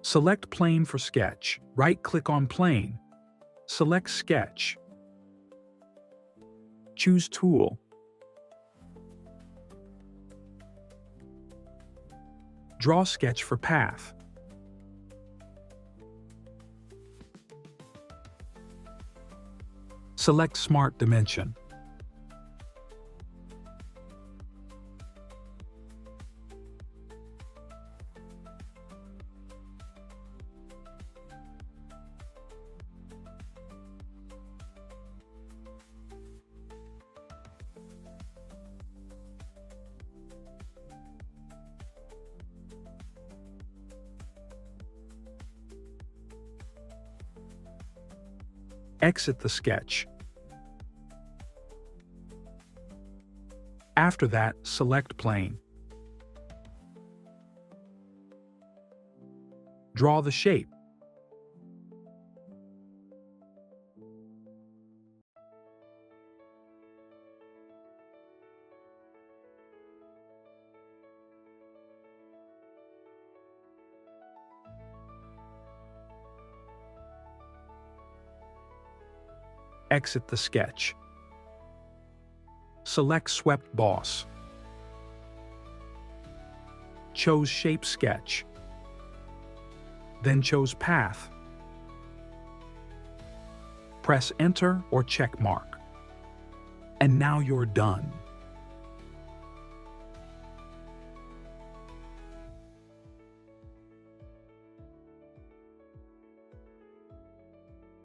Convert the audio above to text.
Select Plane for sketch. Right-click on Plane. Select Sketch. Choose Tool. Draw sketch for path. Select Smart Dimension. Exit the sketch. After that, select Plane. Draw the shape. Exit the sketch. Select Swept Boss. Choose Shape Sketch. Then choose Path. Press Enter or check mark. And now you're done.